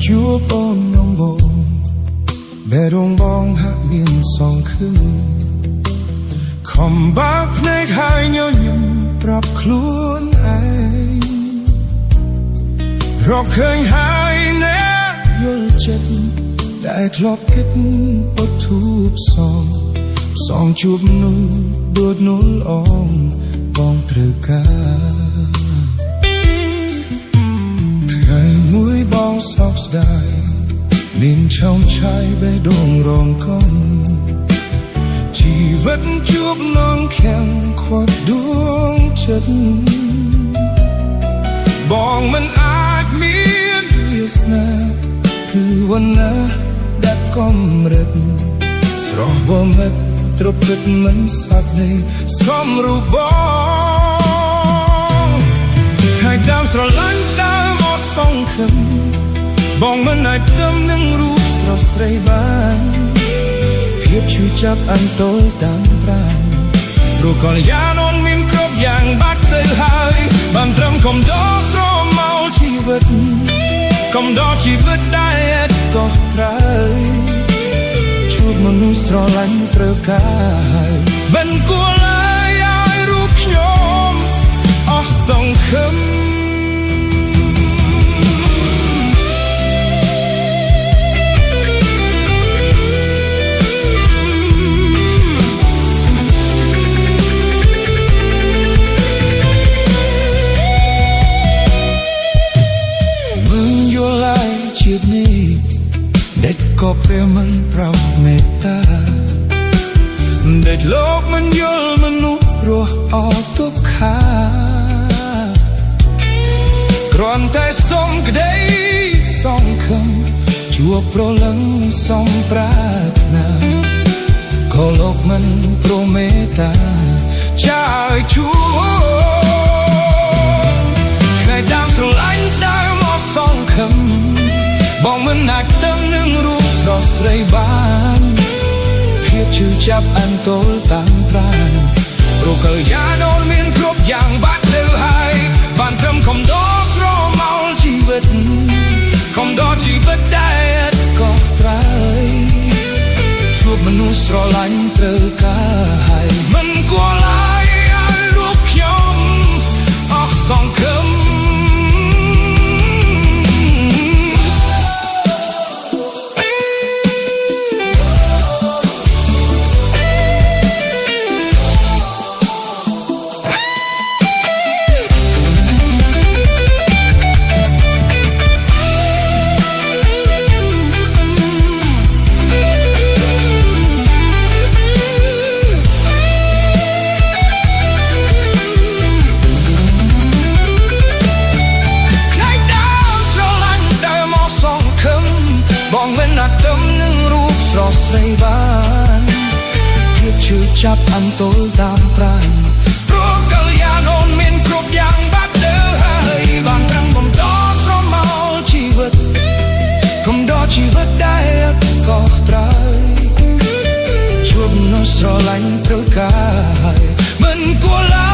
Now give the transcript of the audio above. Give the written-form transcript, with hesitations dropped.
ជួបអូនដំបូងបែរងបងហាក់មានសងខឹងខំបាក់ភ្នែកហើយញញឹមប្រាប់ខ្លួនឯងរកឃើញហើយណែយល់ចិត្តដែលធ្លាប់គិតអត់ធូបសងជួបនោះដូចនុលអងបងត្រូវការថ្ងៃមួយបងសោកស្ដាយមានឆោមឆាយបេះដូងរងកងជីវិតជួបនងខាំងខ្វាត់ដួងចិត្តបងមិនអាចមានវាសនាគឺវណ្ណាដែលកំរិតស្រស់វមិតត្រពិតមិនសាច់នៃសំរូបបងថ្ងៃដើមស្រឡាញ់ដើមអស់សង្ឃឹមបងមិនអាចទៅនឹងរូបស្រស់ស្រីបានភាពឈឺចាប់អន្ទល់តាមប្រាណព្រោះកល្យាណនមានគ្រប់យ៉ាងបាត់ទៅហើយបានត្រឹមកំដរស្រមោលជីវិតកំដរជីវិតដែលក៏ត្រូវជួបមនុស្សស្រឡាញ់ត្រូវការមិនគួរឡើយឲ្យរូបខ្ញុំអស់សង្ឃឹមជាតិនេះដេចក៏ព្រះមិនប្រោសមេត្តាដេចលោកមិនយល់មនុស្សរស់អស់ទុក្ខាគ្រាន់តែសុំក្តីសង្ឃឹមជួបប្រលឹងសំប្រាថ្នាក៏លោកមិនប្រមេត្តាចាឲ្យជួបថ្ងៃដើមស្រឡាញ់ដើមអស់សង្ឃឹមបងមិនអាចទៅនឹងរូបស្រស់ស្រីបានភាពឈឺចាប់អន្ទល់តាមប្រាណព្រោះកល្យាណនមានគ្រប់យ៉ាងបាត់ទៅហើយបានត្រឹមកំដរស្រមោលជីវិតកំដរជីវិតដែលក៏ត្រូវជួបមនុស្សស្រឡាញ់ត្រូវការហើយមិនគួរឡើយឲ្យរូបខ្ញុំអស់សង្ឃឹមស្រស់ស្រីបានភាពឈឺចាប់អន្ទល់តាមប្រាណព្រោះកល្យាណនមានគ្រប់យ៉ាងបាត់ទៅហើយបានត្រឹមកំដរស្រមោលជីវិតកំដរជីវិតដែលក៏ត្រូវជួបមនុស្សស្រឡាញ់ត្រូវការមិនគួរឡើ